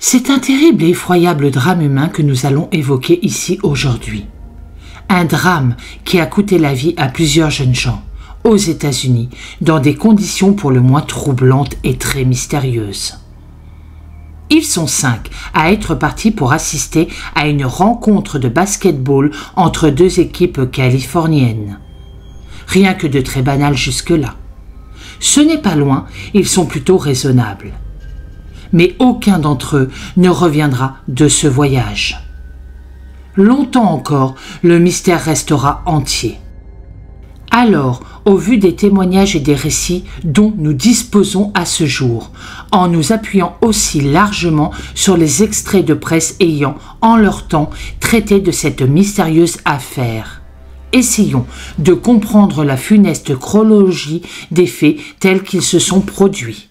C'est un terrible et effroyable drame humain que nous allons évoquer ici aujourd'hui. Un drame qui a coûté la vie à plusieurs jeunes gens, aux États-Unis, dans des conditions pour le moins troublantes et très mystérieuses. Ils sont 5 à être partis pour assister à une rencontre de basket-ball entre deux équipes californiennes. Rien que de très banal jusque-là. Ce n'est pas loin, ils sont plutôt raisonnables. Mais aucun d'entre eux ne reviendra de ce voyage. Longtemps encore, le mystère restera entier. Alors, au vu des témoignages et des récits dont nous disposons à ce jour, en nous appuyant aussi largement sur les extraits de presse ayant, en leur temps, traité de cette mystérieuse affaire, essayons de comprendre la funeste chronologie des faits tels qu'ils se sont produits.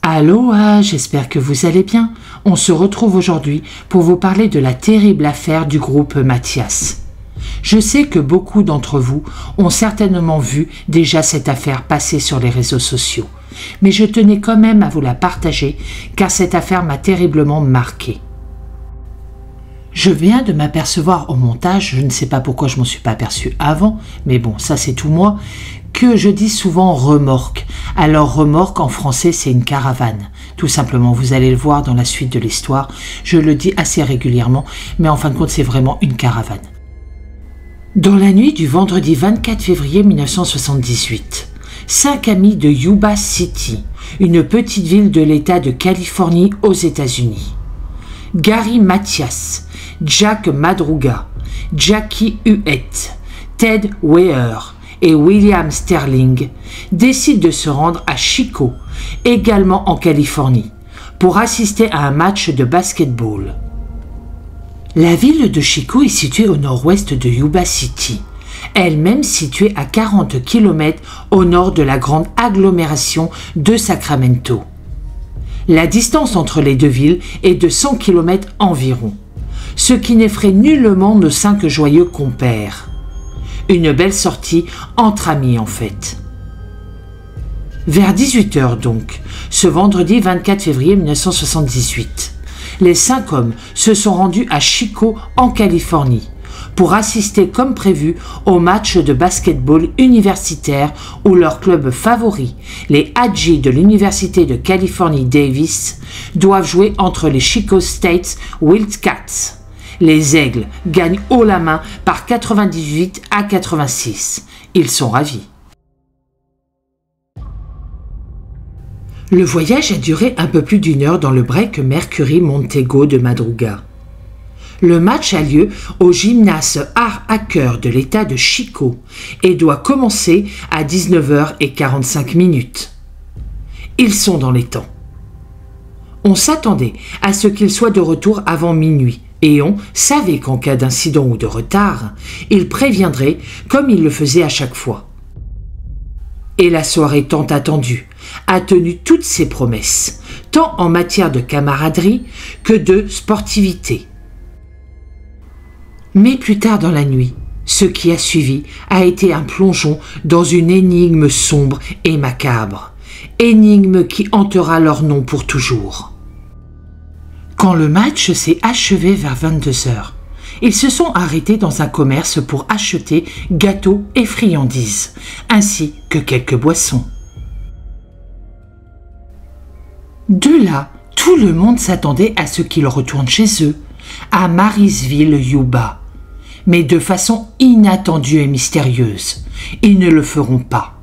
Aloha, j'espère que vous allez bien. On se retrouve aujourd'hui pour vous parler de la terrible affaire du groupe Mathias. Je sais que beaucoup d'entre vous ont certainement vu déjà cette affaire passer sur les réseaux sociaux, mais je tenais quand même à vous la partager car cette affaire m'a terriblement marqué. Je viens de m'apercevoir au montage, je ne sais pas pourquoi je m'en suis pas aperçu avant, mais bon, ça c'est tout moi, que je dis souvent remorque. Alors remorque en français c'est une caravane, tout simplement, vous allez le voir dans la suite de l'histoire, je le dis assez régulièrement, mais en fin de compte c'est vraiment une caravane. Dans la nuit du vendredi 24 février 1978, 5 amis de Yuba City, une petite ville de l'État de Californie aux États-Unis, Gary Mathias, Jack Madruga, Jackie Huet, Ted Weir et William Sterling décident de se rendre à Chico, également en Californie, pour assister à un match de basket-ball. La ville de Chico est située au nord-ouest de Yuba City, elle-même située à 40 km au nord de la grande agglomération de Sacramento. La distance entre les deux villes est de 100 km environ, ce qui n'effraie nullement nos 5 joyeux compères. Une belle sortie entre amis en fait. Vers 18h donc, ce vendredi 24 février 1978, les 5 hommes se sont rendus à Chico en Californie pour assister comme prévu au match de basket-ball universitaire où leur club favori, les Aggies de l'Université de Californie Davis, doivent jouer entre les Chico State Wildcats. Les Aigles gagnent haut la main par 98 à 86. Ils sont ravis. Le voyage a duré un peu plus d'1 heure dans le break Mercury Montego de Madruga. Le match a lieu au gymnase Art Hacker de l'État de Chico et doit commencer à 19h45. Ils sont dans les temps. On s'attendait à ce qu'ils soient de retour avant minuit et on savait qu'en cas d'incident ou de retard, ils préviendraient comme ils le faisaient à chaque fois. Et la soirée tant attendue a tenu toutes ses promesses, tant en matière de camaraderie que de sportivité. Mais plus tard dans la nuit, ce qui a suivi a été un plongeon dans une énigme sombre et macabre, énigme qui hantera leur nom pour toujours. Quand le match s'est achevé vers 22h, ils se sont arrêtés dans un commerce pour acheter gâteaux et friandises, ainsi que quelques boissons. De là, tout le monde s'attendait à ce qu'ils retournent chez eux, à Marysville, Yuba. Mais de façon inattendue et mystérieuse, ils ne le feront pas.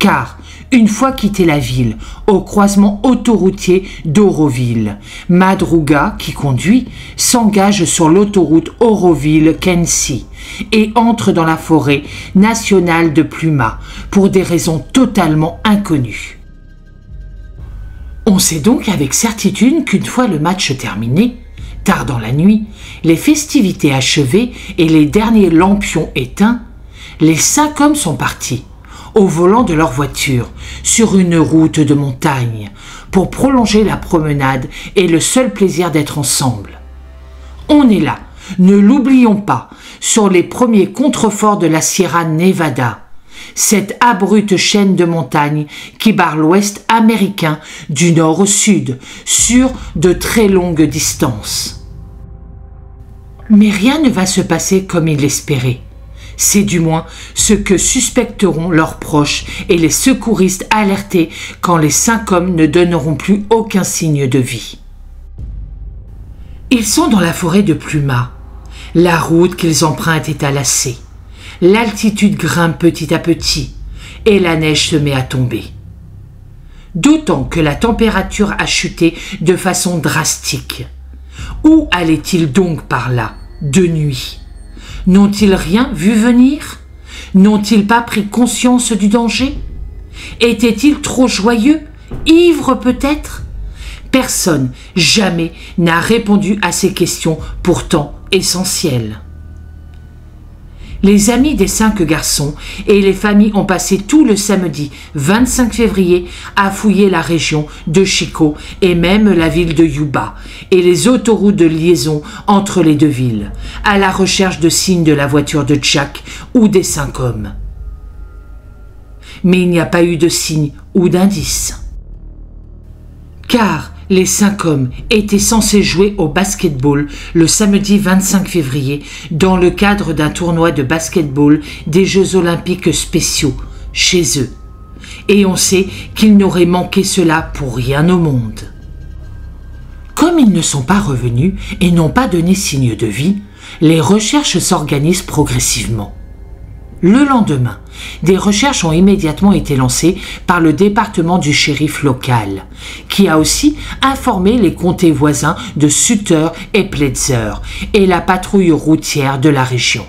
Car, une fois quitté la ville, au croisement autoroutier d'Auroville, Madruga, qui conduit, s'engage sur l'autoroute Auroville-Kensi et entre dans la forêt nationale de Pluma pour des raisons totalement inconnues. On sait donc avec certitude qu'une fois le match terminé, tard dans la nuit, les festivités achevées et les derniers lampions éteints, les 5 hommes sont partis, au volant de leur voiture, sur une route de montagne, pour prolonger la promenade et le seul plaisir d'être ensemble. On est là, ne l'oublions pas, sur les premiers contreforts de la Sierra Nevada, cette abrupte chaîne de montagnes qui barre l'ouest américain du nord au sud, sur de très longues distances. Mais rien ne va se passer comme ils l'espéraient. C'est du moins ce que suspecteront leurs proches et les secouristes alertés quand les 5 hommes ne donneront plus aucun signe de vie. Ils sont dans la forêt de Pluma. La route qu'ils empruntent est à lacet. L'altitude grimpe petit à petit et la neige se met à tomber. D'autant que la température a chuté de façon drastique. Où allaient-ils donc par là, de nuit ? N'ont-ils rien vu venir? N'ont-ils pas pris conscience du danger? Étaient-ils trop joyeux? Ivres peut-être? Personne, jamais, n'a répondu à ces questions pourtant essentielles. Les amis des 5 garçons et les familles ont passé tout le samedi 25 février à fouiller la région de Chico et même la ville de Yuba et les autoroutes de liaison entre les 2 villes, à la recherche de signes de la voiture de Jack ou des 5 hommes. Mais il n'y a pas eu de signes ou d'indices. Car les 5 hommes étaient censés jouer au basketball le samedi 25 février dans le cadre d'un tournoi de basketball des Jeux olympiques spéciaux, chez eux. Et on sait qu'ils n'auraient manqué cela pour rien au monde. Comme ils ne sont pas revenus et n'ont pas donné signe de vie, les recherches s'organisent progressivement. Le lendemain, des recherches ont immédiatement été lancées par le département du shérif local, qui a aussi informé les comtés voisins de Sutter et Pletzer et la patrouille routière de la région.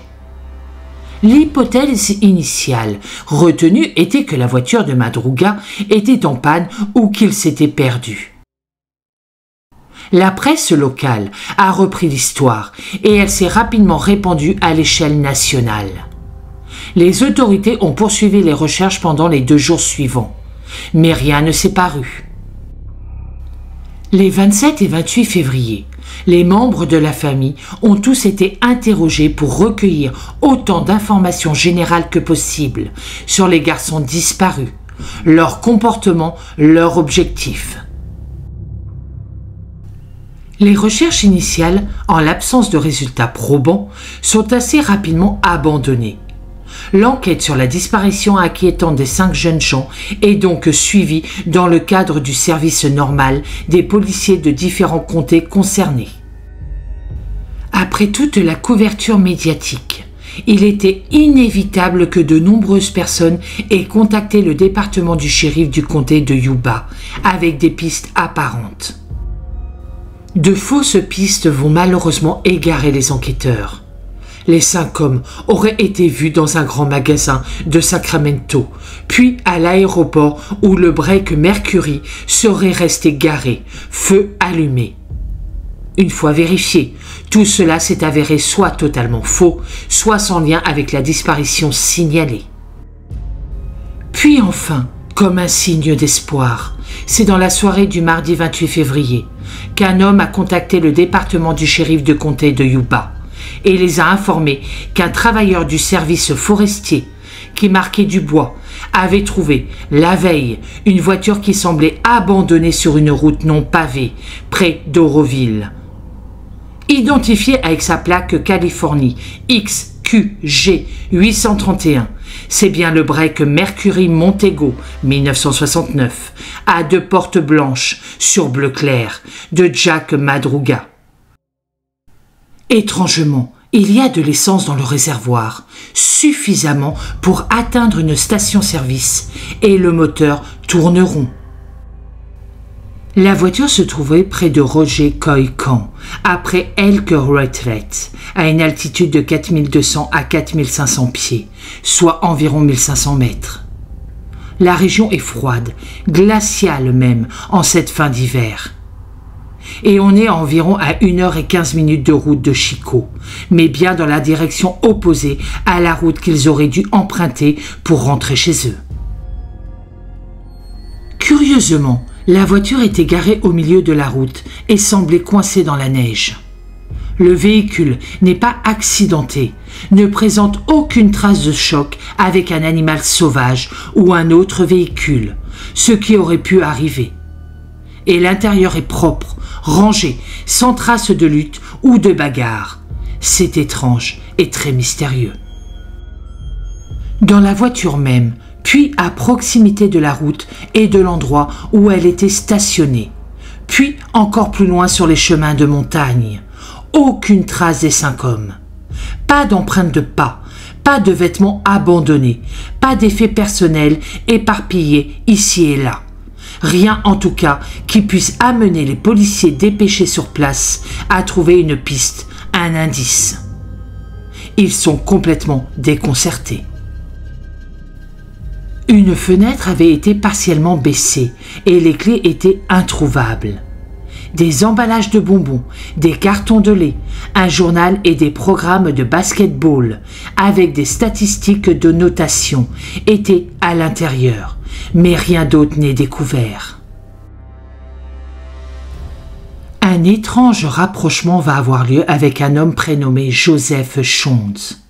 L'hypothèse initiale retenue était que la voiture de Madruga était en panne ou qu'il s'était perdu. La presse locale a repris l'histoire et elle s'est rapidement répandue à l'échelle nationale. Les autorités ont poursuivi les recherches pendant les 2 jours suivants, mais rien ne s'est paru. Les 27 et 28 février, les membres de la famille ont tous été interrogés pour recueillir autant d'informations générales que possible sur les garçons disparus, leur comportement, leur objectif. Les recherches initiales, en l'absence de résultats probants, sont assez rapidement abandonnées. L'enquête sur la disparition inquiétante des 5 jeunes gens est donc suivie dans le cadre du service normal des policiers de différents comtés concernés. Après toute la couverture médiatique, il était inévitable que de nombreuses personnes aient contacté le département du shérif du comté de Yuba avec des pistes apparentes. De fausses pistes vont malheureusement égarer les enquêteurs. Les 5 hommes auraient été vus dans un grand magasin de Sacramento, puis à l'aéroport où le break Mercury serait resté garé, feu allumé. Une fois vérifié, tout cela s'est avéré soit totalement faux, soit sans lien avec la disparition signalée. Puis enfin, comme un signe d'espoir, c'est dans la soirée du mardi 28 février qu'un homme a contacté le département du shérif de comté de Yuba et les a informés qu'un travailleur du service forestier qui marquait du bois avait trouvé, la veille, une voiture qui semblait abandonnée sur une route non pavée, près d'Auroville. Identifiée avec sa plaque Californie XQG 831, c'est bien le break Mercury Montego 1969 à 2 portes blanches sur bleu clair de Jack Madruga. Étrangement, Il y a de l'essence dans le réservoir, suffisamment pour atteindre une station-service, et le moteur tourne rond. La voiture se trouvait près de Roger Coy-Camp, après Elk Retreat, à une altitude de 4200 à 4500 pieds, soit environ 1500 mètres. La région est froide, glaciale même, en cette fin d'hiver. Et on est environ à 1h15 de route de Chico, mais bien dans la direction opposée à la route qu'ils auraient dû emprunter pour rentrer chez eux. Curieusement, la voiture était garée au milieu de la route et semblait coincée dans la neige. Le véhicule n'est pas accidenté, ne présente aucune trace de choc avec un animal sauvage ou un autre véhicule, ce qui aurait pu arriver. Et l'intérieur est propre, rangé, sans trace de lutte ou de bagarre. C'est étrange et très mystérieux. Dans la voiture même, puis à proximité de la route et de l'endroit où elle était stationnée, puis encore plus loin sur les chemins de montagne, aucune trace des 5 hommes. Pas d'empreinte de pas, pas de vêtements abandonnés, pas d'effets personnels éparpillés ici et là. Rien en tout cas qui puisse amener les policiers dépêchés sur place à trouver une piste, un indice. Ils sont complètement déconcertés. Une fenêtre avait été partiellement baissée et les clés étaient introuvables. Des emballages de bonbons, des cartons de lait, un journal et des programmes de basket-ball avec des statistiques de notation étaient à l'intérieur, mais rien d'autre n'est découvert. Un étrange rapprochement va avoir lieu avec un homme prénommé Joseph Schonz.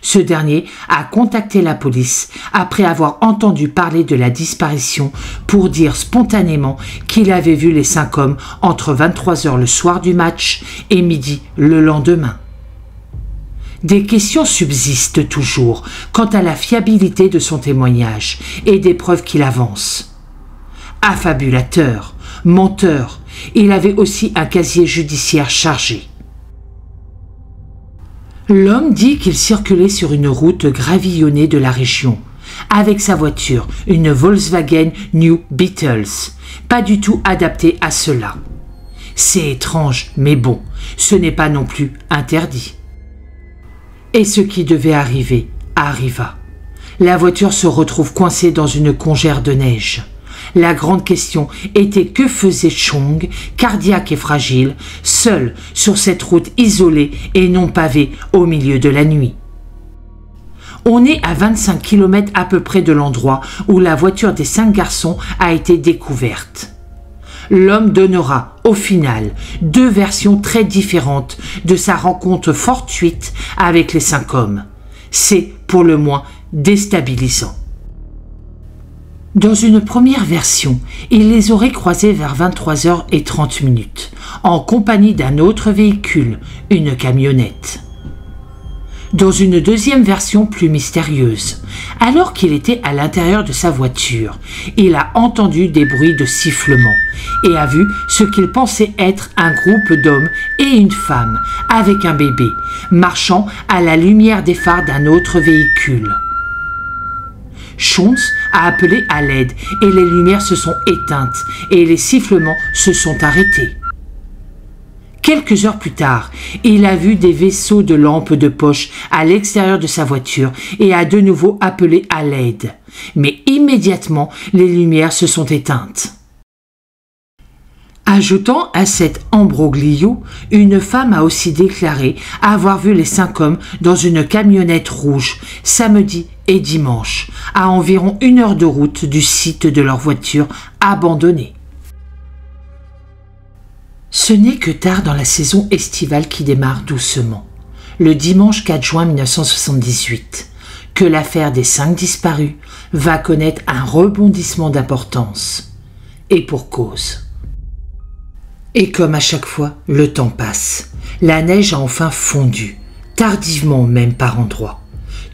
Ce dernier a contacté la police après avoir entendu parler de la disparition pour dire spontanément qu'il avait vu les 5 hommes entre 23h le soir du match et midi le lendemain. Des questions subsistent toujours quant à la fiabilité de son témoignage et des preuves qu'il avance. Affabulateur, menteur, il avait aussi un casier judiciaire chargé. L'homme dit qu'il circulait sur une route gravillonnée de la région, avec sa voiture, une Volkswagen New Beetles, pas du tout adaptée à cela. C'est étrange, mais bon, ce n'est pas non plus interdit. Et ce qui devait arriver, arriva. La voiture se retrouve coincée dans une congère de neige. La grande question était que faisait Chong, cardiaque et fragile, seul sur cette route isolée et non pavée au milieu de la nuit. On est à 25 km à peu près de l'endroit où la voiture des 5 garçons a été découverte. L'homme donnera, au final, 2 versions très différentes de sa rencontre fortuite avec les 5 hommes. C'est, pour le moins, déstabilisant. Dans une première version, il les aurait croisés vers 23h30, en compagnie d'un autre véhicule, une camionnette. Dans une deuxième version plus mystérieuse, alors qu'il était à l'intérieur de sa voiture, il a entendu des bruits de sifflement et a vu ce qu'il pensait être un groupe d'hommes et une femme avec un bébé, marchant à la lumière des phares d'un autre véhicule. Schonz a appelé à l'aide et les lumières se sont éteintes et les sifflements se sont arrêtés. Quelques heures plus tard, il a vu des vaisseaux de lampes de poche à l'extérieur de sa voiture et a de nouveau appelé à l'aide. Mais immédiatement, les lumières se sont éteintes. Ajoutant à cet imbroglio, une femme a aussi déclaré avoir vu les 5 hommes dans une camionnette rouge samedi et dimanche, à environ 1 heure de route du site de leur voiture abandonnée. Ce n'est que tard dans la saison estivale qui démarre doucement, le dimanche 4 juin 1978, que l'affaire des 5 disparus va connaître un rebondissement d'importance. Et pour cause. Et comme à chaque fois, le temps passe. La neige a enfin fondu, tardivement même par endroits,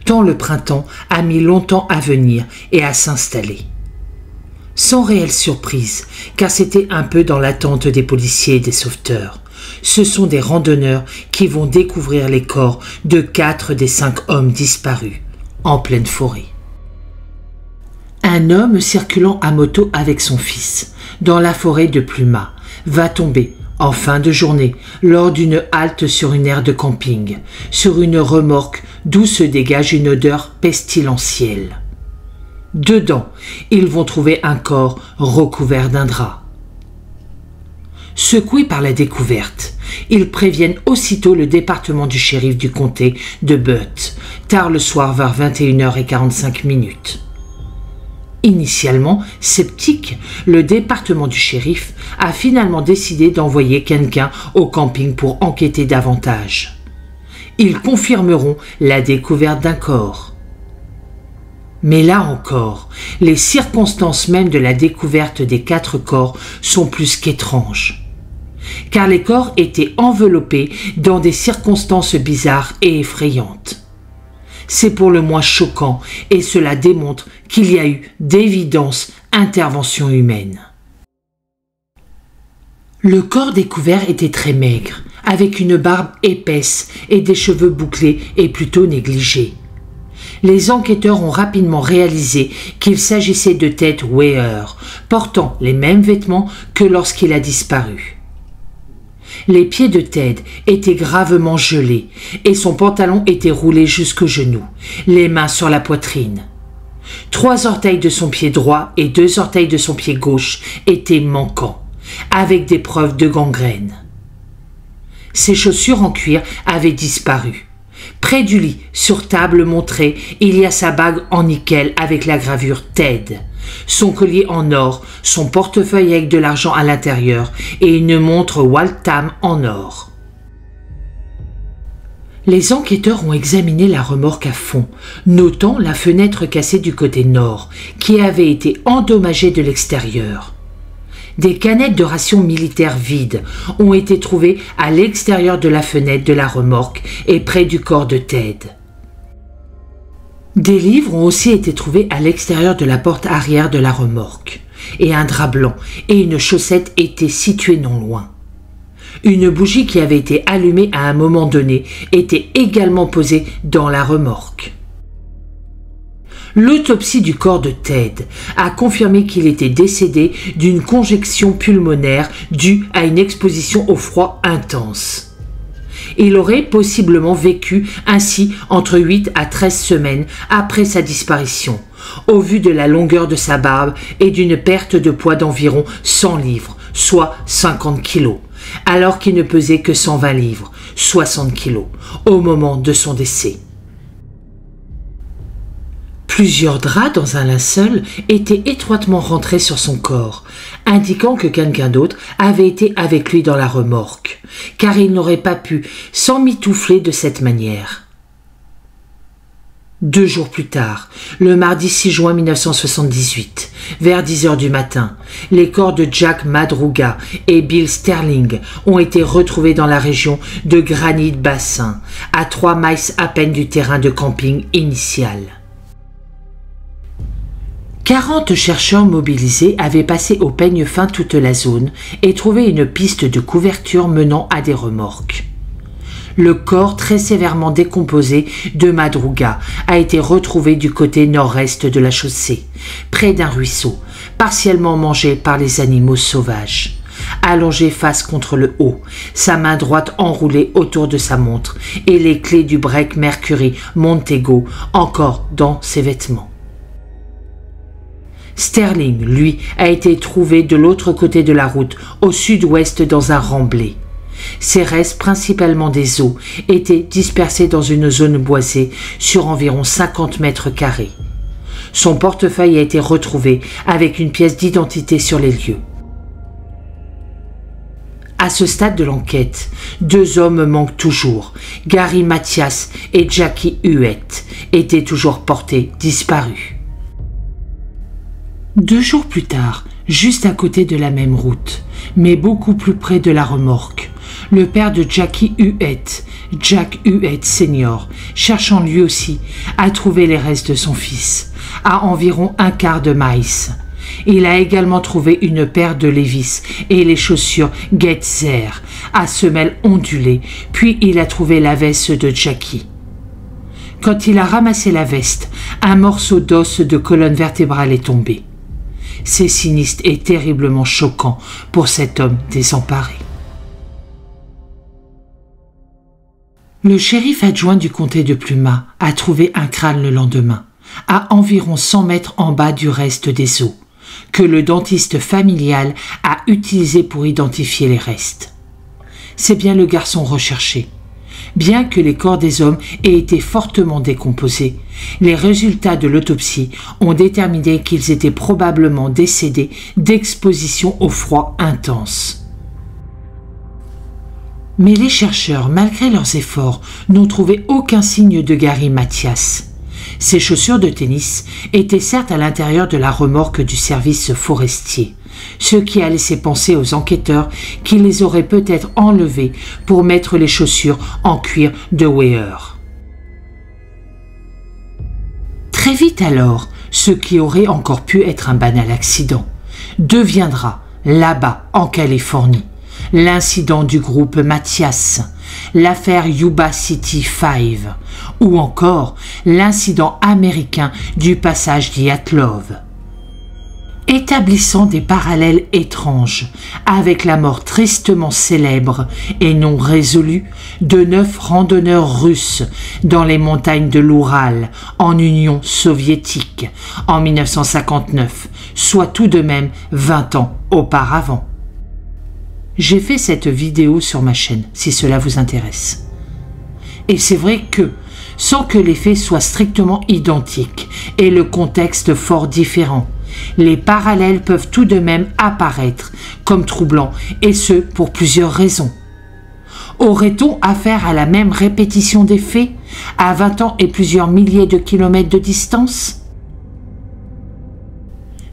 tant le printemps a mis longtemps à venir et à s'installer. Sans réelle surprise, car c'était un peu dans l'attente des policiers et des sauveteurs, Ce sont des randonneurs qui vont découvrir les corps de 4 des 5 hommes disparus en pleine forêt. Un homme circulant à moto avec son fils dans la forêt de Pluma va tomber en fin de journée lors d'une halte sur une aire de camping, sur une remorque d'où se dégage une odeur pestilentielle. Dedans, ils vont trouver un corps recouvert d'un drap. Secoués par la découverte, ils préviennent aussitôt le département du shérif du comté de Butte, tard le soir vers 21h45. Initialement sceptique, le département du shérif a finalement décidé d'envoyer quelqu'un au camping pour enquêter davantage. Ils confirmeront la découverte d'un corps. Mais là encore, les circonstances mêmes de la découverte des 4 corps sont plus qu'étranges. Car les corps étaient enveloppés dans des circonstances bizarres et effrayantes. C'est pour le moins choquant et cela démontre qu'il y a eu d'évidentes interventions humaines. Le corps découvert était très maigre, avec une barbe épaisse et des cheveux bouclés et plutôt négligés. Les enquêteurs ont rapidement réalisé qu'il s'agissait de Ted Weir, portant les mêmes vêtements que lorsqu'il a disparu. Les pieds de Ted étaient gravement gelés et son pantalon était roulé jusqu'aux genoux, les mains sur la poitrine. 3 orteils de son pied droit et 2 orteils de son pied gauche étaient manquants, avec des preuves de gangrène. Ses chaussures en cuir avaient disparu. Près du lit, sur table montrée, il y a sa bague en nickel avec la gravure Ted, son collier en or, son portefeuille avec de l'argent à l'intérieur et une montre Waltham en or. Les enquêteurs ont examiné la remorque à fond, notant la fenêtre cassée du côté nord, qui avait été endommagée de l'extérieur. Des canettes de rations militaires vides ont été trouvées à l'extérieur de la fenêtre de la remorque et près du corps de Ted. Des livres ont aussi été trouvés à l'extérieur de la porte arrière de la remorque, et un drap blanc et une chaussette étaient situés non loin. Une bougie qui avait été allumée à un moment donné était également posée dans la remorque. L'autopsie du corps de Ted a confirmé qu'il était décédé d'une congestion pulmonaire due à une exposition au froid intense. Il aurait possiblement vécu ainsi entre 8 à 13 semaines après sa disparition, au vu de la longueur de sa barbe et d'une perte de poids d'environ 100 livres, soit 50 kilos, alors qu'il ne pesait que 120 livres, 60 kilos, au moment de son décès. Plusieurs draps dans un linceul étaient étroitement rentrés sur son corps, indiquant que quelqu'un d'autre avait été avec lui dans la remorque, car il n'aurait pas pu s'emmitoufler de cette manière. 2 jours plus tard, le mardi 6 juin 1978, vers 10h du matin, les corps de Jack Madruga et Bill Sterling ont été retrouvés dans la région de Granite Basin, à 3 miles à peine du terrain de camping initial. 40 chercheurs mobilisés avaient passé au peigne fin toute la zone et trouvé une piste de couverture menant à des remorques. Le corps très sévèrement décomposé de Madruga a été retrouvé du côté nord-est de la chaussée, près d'un ruisseau, partiellement mangé par les animaux sauvages. Allongé face contre le haut, sa main droite enroulée autour de sa montre et les clés du break Mercury Montego encore dans ses vêtements. Sterling, lui, a été trouvé de l'autre côté de la route, au sud-ouest dans un remblai. Ses restes, principalement des os, étaient dispersés dans une zone boisée sur environ 50 mètres carrés. Son portefeuille a été retrouvé avec une pièce d'identité sur les lieux. À ce stade de l'enquête, 2 hommes manquent toujours. Gary Mathias et Jackie Huett étaient toujours portés disparus. 2 jours plus tard, juste à côté de la même route, mais beaucoup plus près de la remorque, le père de Jackie Huett, Jack Huett Sr., cherchant lui aussi à trouver les restes de son fils, à environ 1/4 de miles. Il a également trouvé une paire de Levi's et les chaussures Getzer à semelles ondulées, puis il a trouvé la veste de Jackie. Quand il a ramassé la veste, un morceau d'os de colonne vertébrale est tombé. C'est sinistre et terriblement choquant pour cet homme désemparé. Le shérif adjoint du comté de Plymouth a trouvé un crâne le lendemain, à environ 100 mètres en bas du reste des os, que le dentiste familial a utilisé pour identifier les restes. C'est bien le garçon recherché. Bien que les corps des hommes aient été fortement décomposés, les résultats de l'autopsie ont déterminé qu'ils étaient probablement décédés d'exposition au froid intense. Mais les chercheurs, malgré leurs efforts, n'ont trouvé aucun signe de Gary Mathias. Ses chaussures de tennis étaient certes à l'intérieur de la remorque du service forestier, ce qui a laissé penser aux enquêteurs qu'ils les auraient peut-être enlevées pour mettre les chaussures en cuir de Weir. Très vite alors, ce qui aurait encore pu être un banal accident deviendra, là-bas en Californie, l'incident du groupe Mathias, l'affaire Yuba City 5, ou encore l'incident américain du passage d'Yatlov. Établissant des parallèles étranges avec la mort tristement célèbre et non résolue de 9 randonneurs russes dans les montagnes de l'Oural en Union soviétique en 1959, soit tout de même 20 ans auparavant. J'ai fait cette vidéo sur ma chaîne, si cela vous intéresse. Et c'est vrai que, sans que les faits soient strictement identiques et le contexte fort différent, les parallèles peuvent tout de même apparaître comme troublants, et ce pour plusieurs raisons. Aurait-on affaire à la même répétition des faits, à 20 ans et plusieurs milliers de kilomètres de distance ?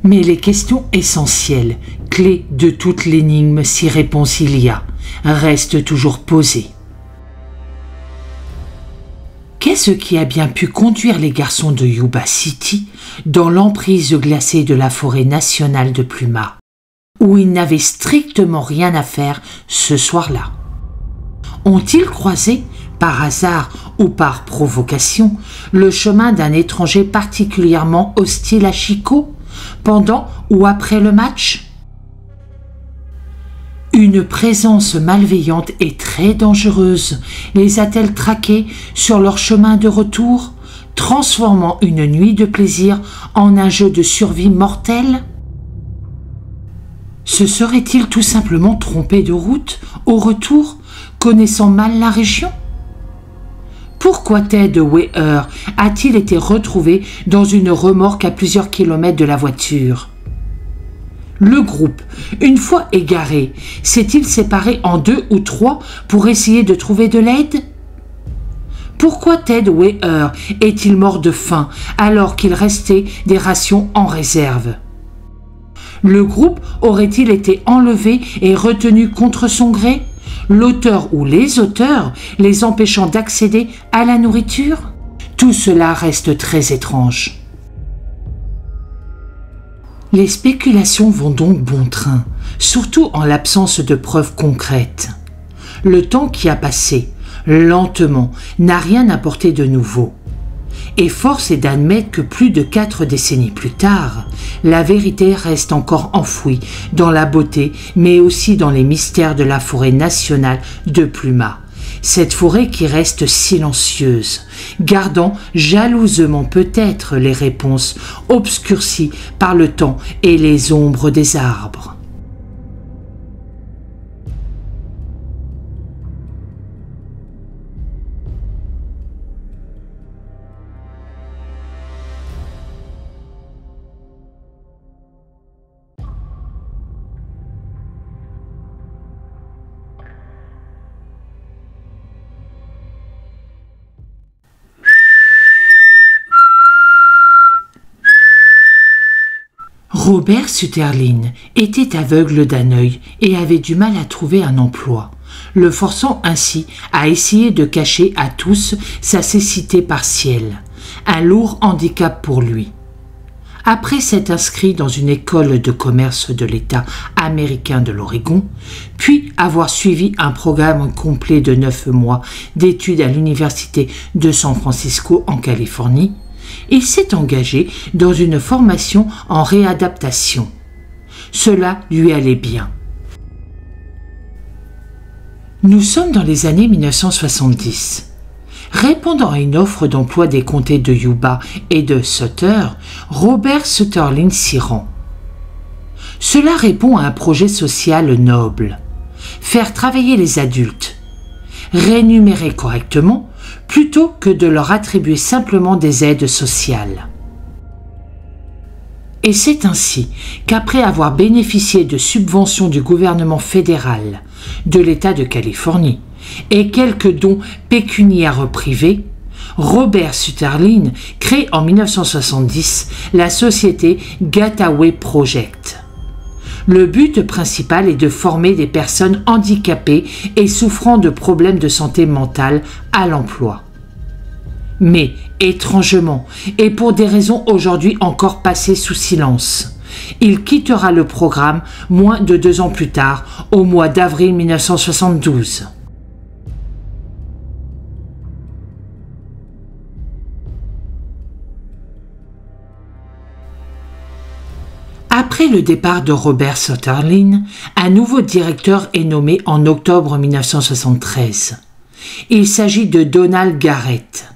Mais les questions essentielles, clés de toute l'énigme si réponse il y a, restent toujours posées. Qu'est-ce qui a bien pu conduire les garçons de Yuba City dans l'emprise glacée de la forêt nationale de Plymouth, où ils n'avaient strictement rien à faire ce soir-là? Ont-ils croisé, par hasard ou par provocation, le chemin d'un étranger particulièrement hostile à Chico, pendant ou après le match? Une présence malveillante et très dangereuse les a-t-elle traqués sur leur chemin de retour, transformant une nuit de plaisir en un jeu de survie mortel? Se serait-il tout simplement trompé de route au retour, connaissant mal la région? Pourquoi Ted Weir a-t-il été retrouvé dans une remorque à plusieurs kilomètres de la voiture? Le groupe, une fois égaré, s'est-il séparé en 2 ou 3 pour essayer de trouver de l'aide? Pourquoi Ted Weir est-il mort de faim alors qu'il restait des rations en réserve? Le groupe aurait-il été enlevé et retenu contre son gré? L'auteur ou les auteurs les empêchant d'accéder à la nourriture? Tout cela reste très étrange. Les spéculations vont donc bon train, surtout en l'absence de preuves concrètes. Le temps qui a passé, lentement, n'a rien apporté de nouveau. Et force est d'admettre que plus de 4 décennies plus tard, la vérité reste encore enfouie dans la beauté, mais aussi dans les mystères de la forêt nationale de Plymouth. Cette forêt qui reste silencieuse, gardant jalousement peut-être les réponses obscurcies par le temps et les ombres des arbres. Robert Sutherland était aveugle d'un œil et avait du mal à trouver un emploi, le forçant ainsi à essayer de cacher à tous sa cécité partielle, un lourd handicap pour lui. Après s'être inscrit dans une école de commerce de l'État américain de l'Oregon, puis avoir suivi un programme complet de 9 mois d'études à l'Université de San Francisco en Californie, il s'est engagé dans une formation en réadaptation. Cela lui allait bien. Nous sommes dans les années 1970. Répondant à une offre d'emploi des comtés de Yuba et de Sutter, Robert Sutherland s'y rend. Cela répond à un projet social noble. Faire travailler les adultes, rémunérer correctement, plutôt que de leur attribuer simplement des aides sociales. Et c'est ainsi qu'après avoir bénéficié de subventions du gouvernement fédéral, de l'État de Californie, et quelques dons pécuniaires privés, Robert Sutherland crée en 1970 la société Gateway Project. Le but principal est de former des personnes handicapées et souffrant de problèmes de santé mentale à l'emploi. Mais, étrangement, et pour des raisons aujourd'hui encore passées sous silence, il quittera le programme moins de 2 ans plus tard, au mois d'avril 1972. Après le départ de Robert Sutherland, un nouveau directeur est nommé en octobre 1973. Il s'agit de Donald Garrett.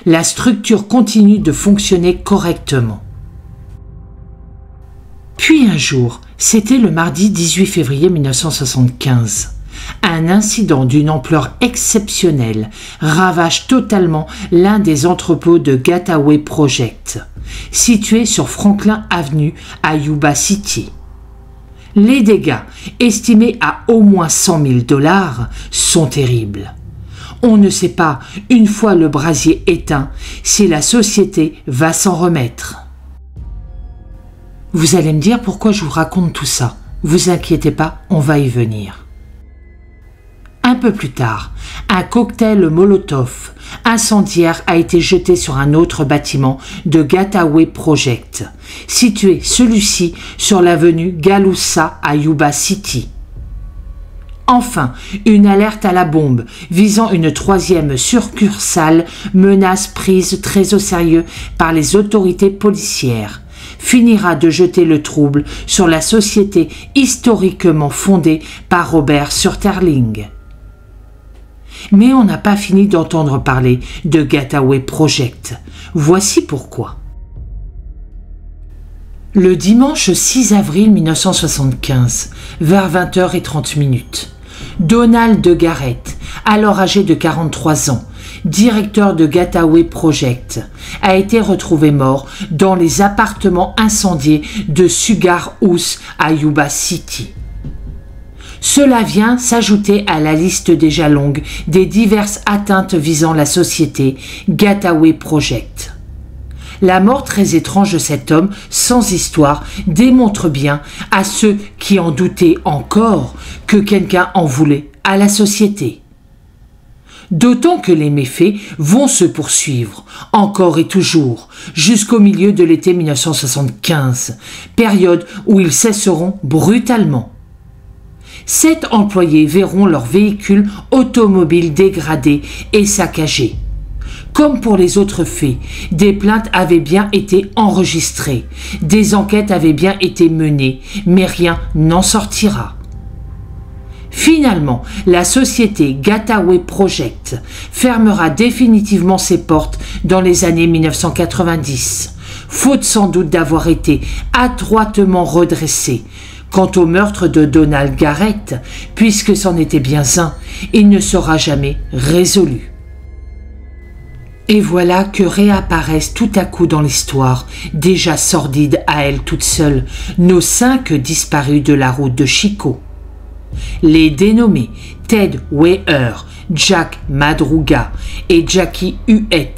La structure continue de fonctionner correctement. Puis un jour, c'était le mardi 18 février 1975, un incident d'une ampleur exceptionnelle ravage totalement l'un des entrepôts de Gateway Project, situé sur Franklin Avenue à Yuba City. Les dégâts, estimés à au moins $100 000, sont terribles. On ne sait pas, une fois le brasier éteint, si la société va s'en remettre. Vous allez me dire pourquoi je vous raconte tout ça. Vous inquiétez pas, on va y venir. Un peu plus tard, un cocktail Molotov incendiaire a été jeté sur un autre bâtiment de Gateway Project, situé celui-ci sur l'avenue Galusa à Yuba City. Enfin, une alerte à la bombe visant une 3e succursale, menace prise très au sérieux par les autorités policières, finira de jeter le trouble sur la société historiquement fondée par Robert Sutherland. Mais on n'a pas fini d'entendre parler de Gateway Project. Voici pourquoi. Le dimanche 6 avril 1975, vers 20h30, Donald Garrett, alors âgé de 43 ans, directeur de Gateway Project, a été retrouvé mort dans les appartements incendiés de Sugar House à Yuba City. Cela vient s'ajouter à la liste déjà longue des diverses atteintes visant la société Gateway Project. La mort très étrange de cet homme sans histoire démontre bien à ceux qui en doutaient encore que quelqu'un en voulait à la société. D'autant que les méfaits vont se poursuivre, encore et toujours, jusqu'au milieu de l'été 1975, période où ils cesseront brutalement. 7 employés verront leur véhicule automobile dégradé et saccagé. Comme pour les autres faits, des plaintes avaient bien été enregistrées, des enquêtes avaient bien été menées, mais rien n'en sortira. Finalement, la société Gateway Project fermera définitivement ses portes dans les années 1990, faute sans doute d'avoir été adroitement redressée. Quant au meurtre de Donald Garrett, puisque c'en était bien un, il ne sera jamais résolu. Et voilà que réapparaissent tout à coup dans l'histoire, déjà sordide à elle toute seule, nos 5 disparus de la route de Chico. Les dénommés Ted Weir, Jack Madruga et Jackie Huet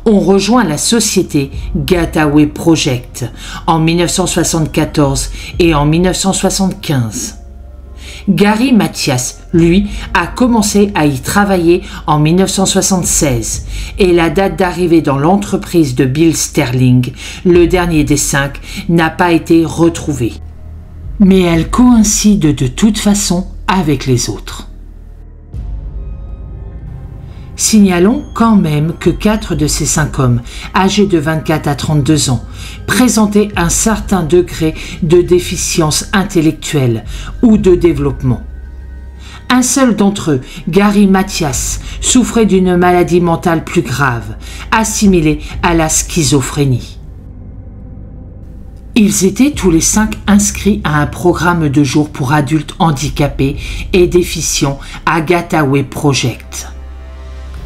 ont rejoint la société Gateway Project en 1974 et en 1975. Gary Mathias, lui, a commencé à y travailler en 1976 et la date d'arrivée dans l'entreprise de Bill Sterling, le dernier des 5, n'a pas été retrouvée. Mais elle coïncide de toute façon avec les autres. Signalons quand même que 4 de ces 5 hommes, âgés de 24 à 32 ans, présentaient un certain degré de déficience intellectuelle ou de développement. Un seul d'entre eux, Gary Mathias, souffrait d'une maladie mentale plus grave, assimilée à la schizophrénie. Ils étaient tous les 5 inscrits à un programme de jour pour adultes handicapés et déficients à Gateway Project.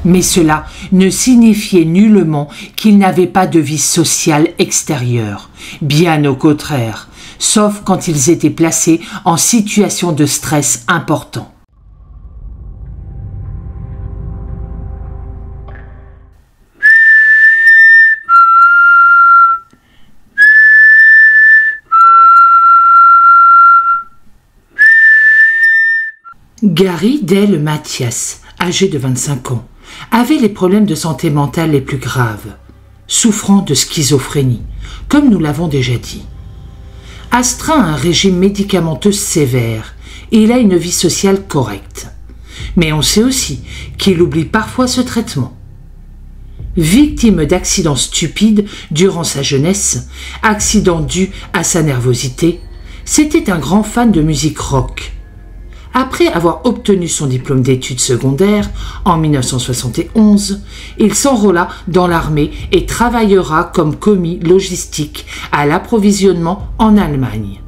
Mais cela ne signifiait nullement qu'ils n'avaient pas de vie sociale extérieure, bien au contraire, sauf quand ils étaient placés en situation de stress important. Gary Dale Mathias, âgé de 25 ans, avait les problèmes de santé mentale les plus graves, souffrant de schizophrénie, comme nous l'avons déjà dit. Astreint à un régime médicamenteux sévère, il a une vie sociale correcte. Mais on sait aussi qu'il oublie parfois ce traitement. Victime d'accidents stupides durant sa jeunesse, accidents dus à sa nervosité, c'était un grand fan de musique rock. Après avoir obtenu son diplôme d'études secondaires en 1971, il s'enrôla dans l'armée et travaillera comme commis logistique à l'approvisionnement en Allemagne.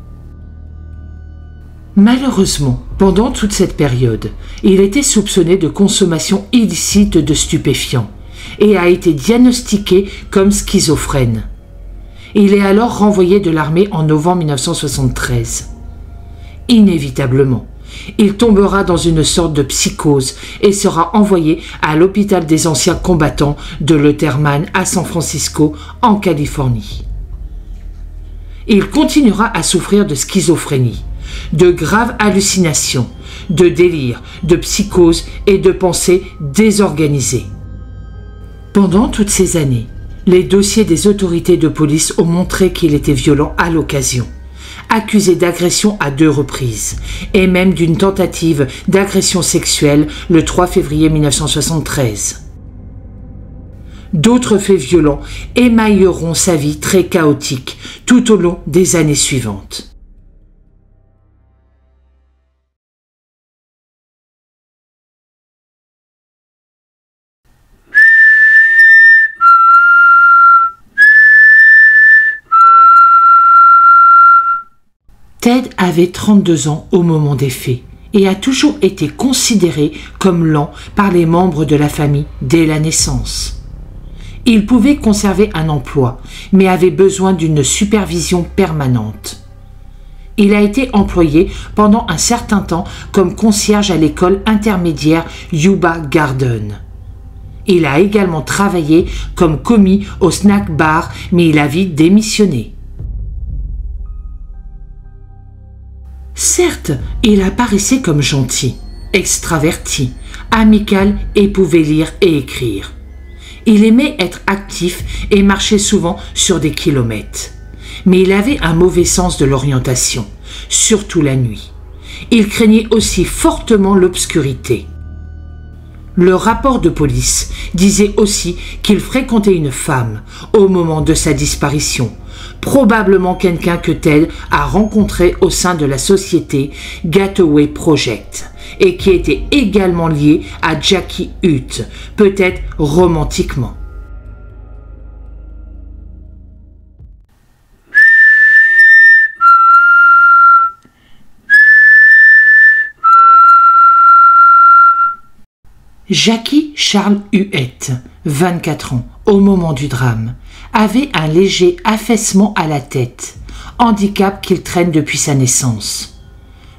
Malheureusement, pendant toute cette période, il était soupçonné de consommation illicite de stupéfiants et a été diagnostiqué comme schizophrène. Il est alors renvoyé de l'armée en novembre 1973. Inévitablement, il tombera dans une sorte de psychose et sera envoyé à l'hôpital des anciens combattants de Letterman à San Francisco, en Californie. Il continuera à souffrir de schizophrénie, de graves hallucinations, de délires, de psychose et de pensées désorganisées. Pendant toutes ces années, les dossiers des autorités de police ont montré qu'il était violent à l'occasion, accusé d'agression à 2 reprises, et même d'une tentative d'agression sexuelle le 3 février 1973. D'autres faits violents émailleront sa vie très chaotique tout au long des années suivantes. Ted avait 32 ans au moment des faits et a toujours été considéré comme lent par les membres de la famille dès la naissance. Il pouvait conserver un emploi, mais avait besoin d'une supervision permanente. Il a été employé pendant un certain temps comme concierge à l'école intermédiaire Yuba Garden. Il a également travaillé comme commis au snack bar, mais il a vite démissionné. Certes, il apparaissait comme gentil, extraverti, amical et pouvait lire et écrire. Il aimait être actif et marchait souvent sur des kilomètres. Mais il avait un mauvais sens de l'orientation, surtout la nuit. Il craignait aussi fortement l'obscurité. Le rapport de police disait aussi qu'il fréquentait une femme au moment de sa disparition, probablement quelqu'un que Ted a rencontré au sein de la société Gateway Project et qui était également lié à Jackie Hutt, peut-être romantiquement. Jackie Charles Hutt, 24 ans, au moment du drame, avait un léger affaissement à la tête, handicap qu'il traîne depuis sa naissance.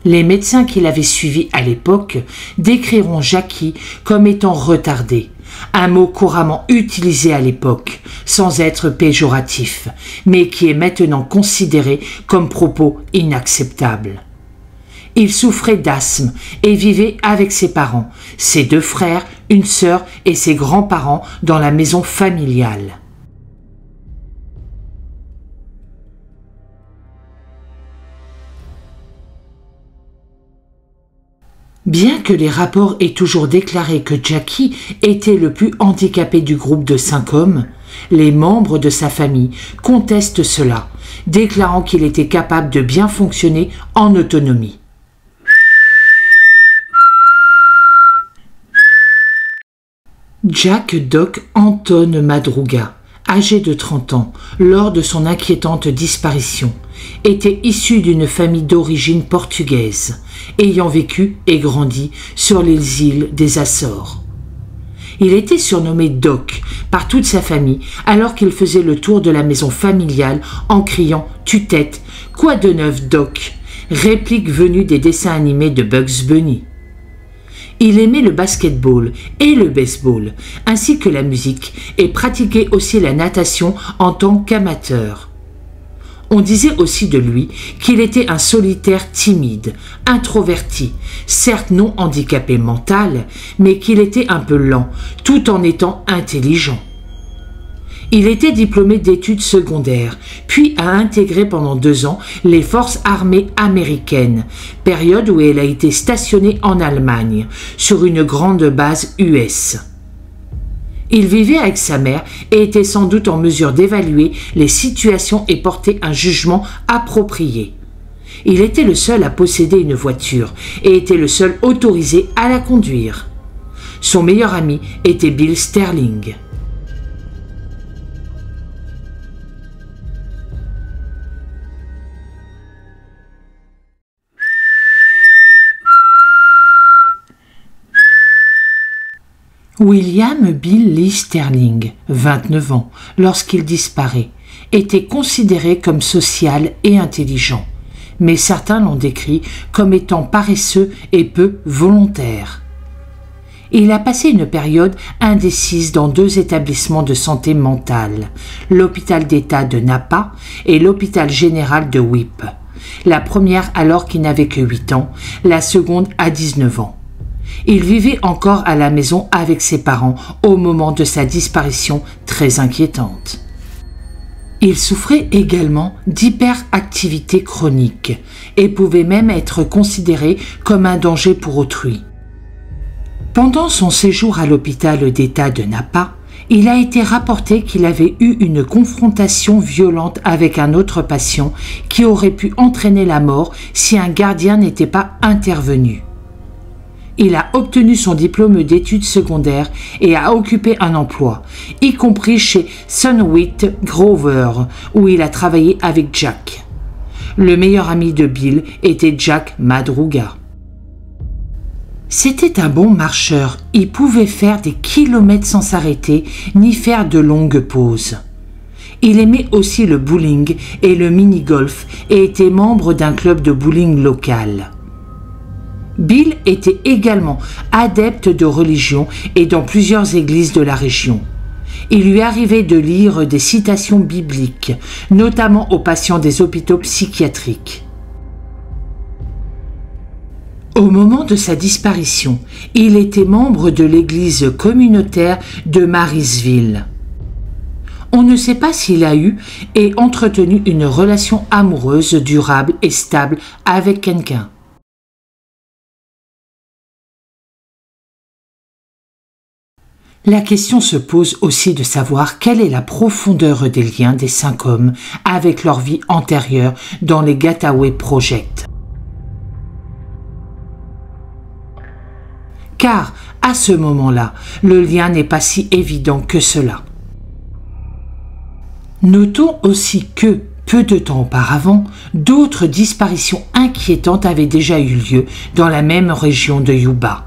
Les médecins qui l'avaient suivi à l'époque décriront Jackie comme étant retardé, un mot couramment utilisé à l'époque, sans être péjoratif, mais qui est maintenant considéré comme propos inacceptable. Il souffrait d'asthme et vivait avec ses parents, ses 2 frères, une sœur et ses grands-parents dans la maison familiale. Bien que les rapports aient toujours déclaré que Jackie était le plus handicapé du groupe de 5 hommes, les membres de sa famille contestent cela, déclarant qu'il était capable de bien fonctionner en autonomie. Jack Doc Anton Madruga, âgé de 30 ans, lors de son inquiétante disparition, était issu d'une famille d'origine portugaise, ayant vécu et grandi sur les îles des Açores. Il était surnommé Doc par toute sa famille alors qu'il faisait le tour de la maison familiale en criant « Tue-tête, quoi de neuf, Doc ?» réplique venue des dessins animés de Bugs Bunny. Il aimait le basketball et le baseball, ainsi que la musique, et pratiquait aussi la natation en tant qu'amateur. On disait aussi de lui qu'il était un solitaire timide, introverti, certes non handicapé mental, mais qu'il était un peu lent, tout en étant intelligent. Il était diplômé d'études secondaires, puis a intégré pendant 2 ans les forces armées américaines, période où il a été stationné en Allemagne, sur une grande base US. Il vivait avec sa mère et était sans doute en mesure d'évaluer les situations et porter un jugement approprié. Il était le seul à posséder une voiture et était le seul autorisé à la conduire. Son meilleur ami était Bill Sterling. William Bill Lee Sterling, 29 ans, lorsqu'il disparaît, était considéré comme social et intelligent, mais certains l'ont décrit comme étant paresseux et peu volontaire. Il a passé une période indécise dans 2 établissements de santé mentale, l'hôpital d'État de Napa et l'hôpital général de Whip, la première alors qu'il n'avait que 8 ans, la seconde à 19 ans. Il vivait encore à la maison avec ses parents au moment de sa disparition très inquiétante. Il souffrait également d'hyperactivité chronique et pouvait même être considéré comme un danger pour autrui. Pendant son séjour à l'hôpital d'État de Napa, il a été rapporté qu'il avait eu une confrontation violente avec un autre patient qui aurait pu entraîner la mort si un gardien n'était pas intervenu. Il a obtenu son diplôme d'études secondaires et a occupé un emploi, y compris chez Sunwheat Grover, où il a travaillé avec Jack. Le meilleur ami de Bill était Jack Madruga. C'était un bon marcheur, il pouvait faire des kilomètres sans s'arrêter, ni faire de longues pauses. Il aimait aussi le bowling et le mini-golf et était membre d'un club de bowling local. Bill était également adepte de religion et dans plusieurs églises de la région. Il lui arrivait de lire des citations bibliques, notamment aux patients des hôpitaux psychiatriques. Au moment de sa disparition, il était membre de l'église communautaire de Marysville. On ne sait pas s'il a eu et entretenu une relation amoureuse durable et stable avec quelqu'un. La question se pose aussi de savoir quelle est la profondeur des liens des 5 hommes avec leur vie antérieure dans les Gateway Project. Car, à ce moment-là, le lien n'est pas si évident que cela. Notons aussi que, peu de temps auparavant, d'autres disparitions inquiétantes avaient déjà eu lieu dans la même région de Yuba.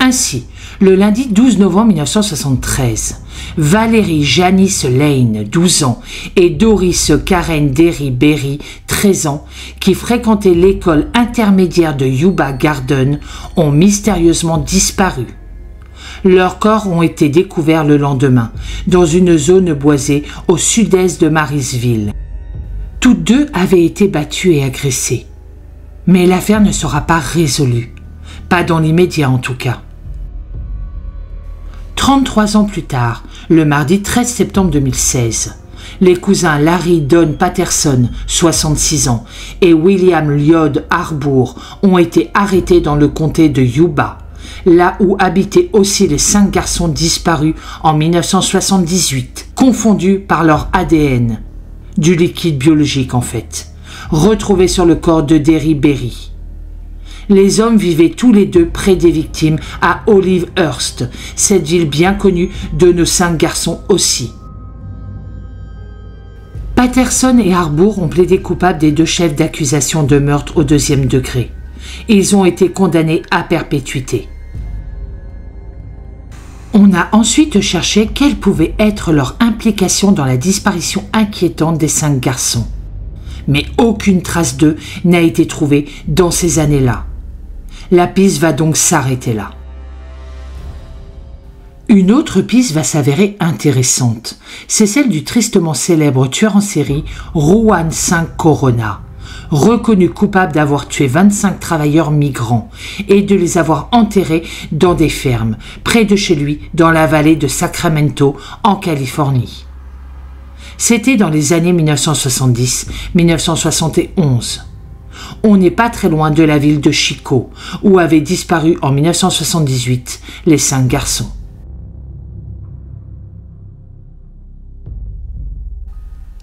Ainsi, le lundi 12 novembre 1973, Valérie Janice Lane, 12 ans, et Doris Karen Derry Berry, 13 ans, qui fréquentaient l'école intermédiaire de Yuba Garden, ont mystérieusement disparu. Leurs corps ont été découverts le lendemain, dans une zone boisée au sud-est de Marysville. Toutes 2 avaient été battues et agressées. Mais l'affaire ne sera pas résolue. Pas dans l'immédiat en tout cas. 33 ans plus tard, le mardi 13 septembre 2016, les cousins Larry Don Patterson, 66 ans, et William Lloyd Harbour ont été arrêtés dans le comté de Yuba, là où habitaient aussi les 5 garçons disparus en 1978, confondus par leur ADN, du liquide biologique en fait, retrouvé sur le corps de Derry Berry. Les hommes vivaient tous les deux près des victimes à Olivehurst, cette ville bien connue de nos 5 garçons aussi. Patterson et Harbour ont plaidé coupables des 2 chefs d'accusation de meurtre au 2e degré. Ils ont été condamnés à perpétuité. On a ensuite cherché quelle pouvait être leur implication dans la disparition inquiétante des 5 garçons. Mais aucune trace d'eux n'a été trouvée dans ces années-là. La piste va donc s'arrêter là. Une autre piste va s'avérer intéressante. C'est celle du tristement célèbre tueur en série Juan 5 Corona, reconnu coupable d'avoir tué 25 travailleurs migrants et de les avoir enterrés dans des fermes, près de chez lui, dans la vallée de Sacramento, en Californie. C'était dans les années 1970-1971. On n'est pas très loin de la ville de Chico, où avaient disparu en 1978 les 5 garçons.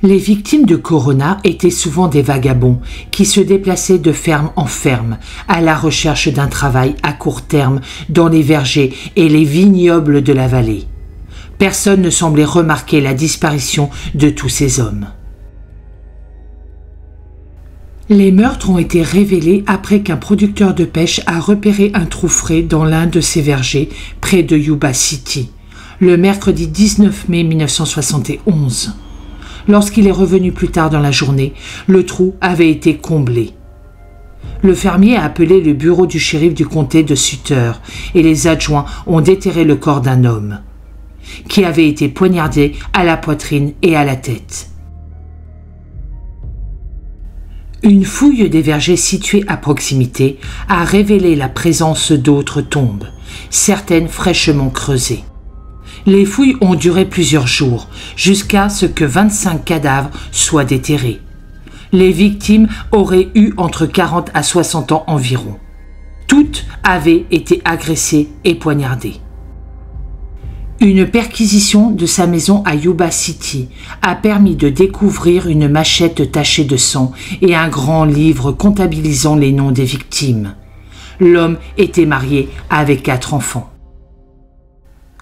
Les victimes de Corona étaient souvent des vagabonds qui se déplaçaient de ferme en ferme à la recherche d'un travail à court terme dans les vergers et les vignobles de la vallée. Personne ne semblait remarquer la disparition de tous ces hommes. Les meurtres ont été révélés après qu'un producteur de pêche a repéré un trou frais dans l'un de ses vergers près de Yuba City, le mercredi 19 mai 1971. Lorsqu'il est revenu plus tard dans la journée, le trou avait été comblé. Le fermier a appelé le bureau du shérif du comté de Sutter et les adjoints ont déterré le corps d'un homme qui avait été poignardé à la poitrine et à la tête. Une fouille des vergers situés à proximité a révélé la présence d'autres tombes, certaines fraîchement creusées. Les fouilles ont duré plusieurs jours, jusqu'à ce que 25 cadavres soient déterrés. Les victimes auraient eu entre 40 à 60 ans environ. Toutes avaient été agressées et poignardées. Une perquisition de sa maison à Yuba City a permis de découvrir une machette tachée de sang et un grand livre comptabilisant les noms des victimes. L'homme était marié avec 4 enfants.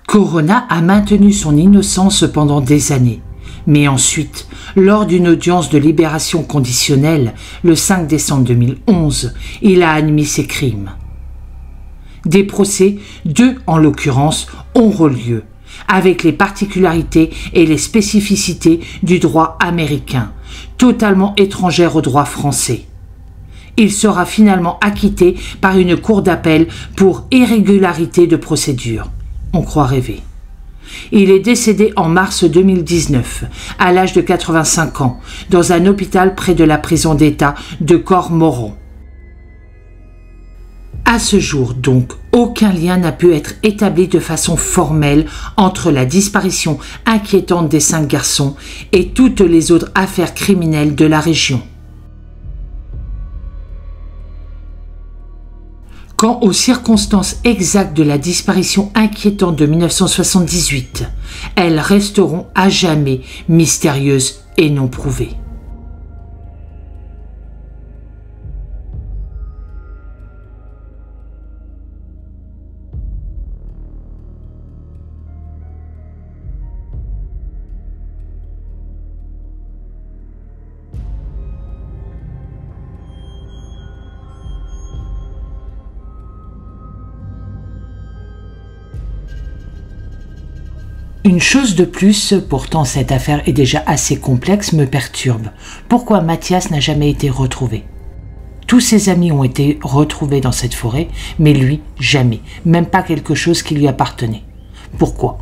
Corona a maintenu son innocence pendant des années, mais ensuite, lors d'une audience de libération conditionnelle, le 5 décembre 2011, il a admis ses crimes. Des procès, 2 en l'occurrence, auront lieu, avec les particularités et les spécificités du droit américain, totalement étrangères au droit français. Il sera finalement acquitté par une cour d'appel pour irrégularité de procédure. On croit rêver. Il est décédé en mars 2019, à l'âge de 85 ans, dans un hôpital près de la prison d'État de Cormoran. À ce jour, donc, aucun lien n'a pu être établi de façon formelle entre la disparition inquiétante des 5 garçons et toutes les autres affaires criminelles de la région. Quant aux circonstances exactes de la disparition inquiétante de 1978, elles resteront à jamais mystérieuses et non prouvées. Une chose de plus, pourtant cette affaire est déjà assez complexe, me perturbe. Pourquoi Mathias n'a jamais été retrouvé? Tous ses amis ont été retrouvés dans cette forêt, mais lui, jamais. Même pas quelque chose qui lui appartenait. Pourquoi?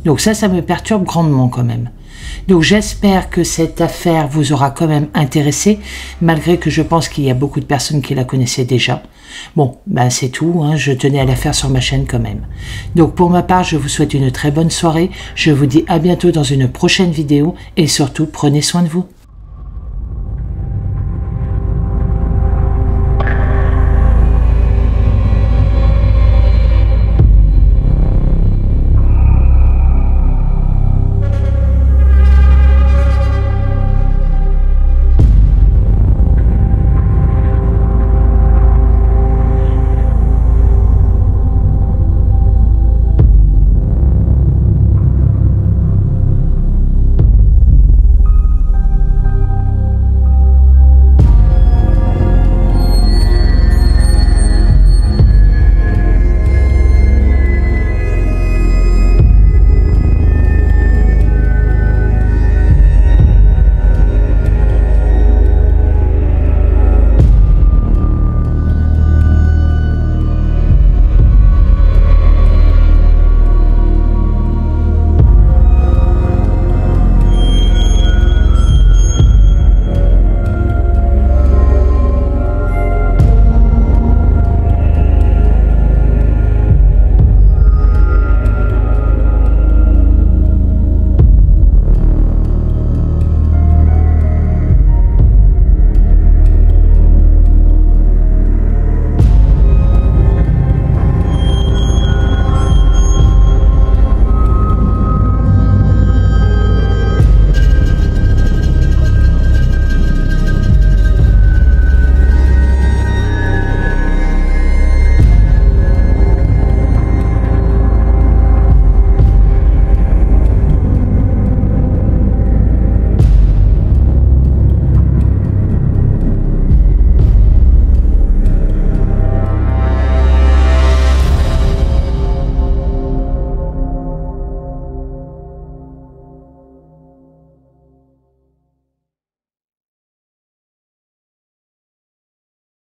Donc ça me perturbe grandement quand même. Donc j'espère que cette affaire vous aura quand même intéressé, malgré que je pense qu'il y a beaucoup de personnes qui la connaissaient déjà. Bon, ben c'est tout, hein, je tenais à la faire sur ma chaîne quand même. Donc pour ma part, je vous souhaite une très bonne soirée, je vous dis à bientôt dans une prochaine vidéo et surtout prenez soin de vous.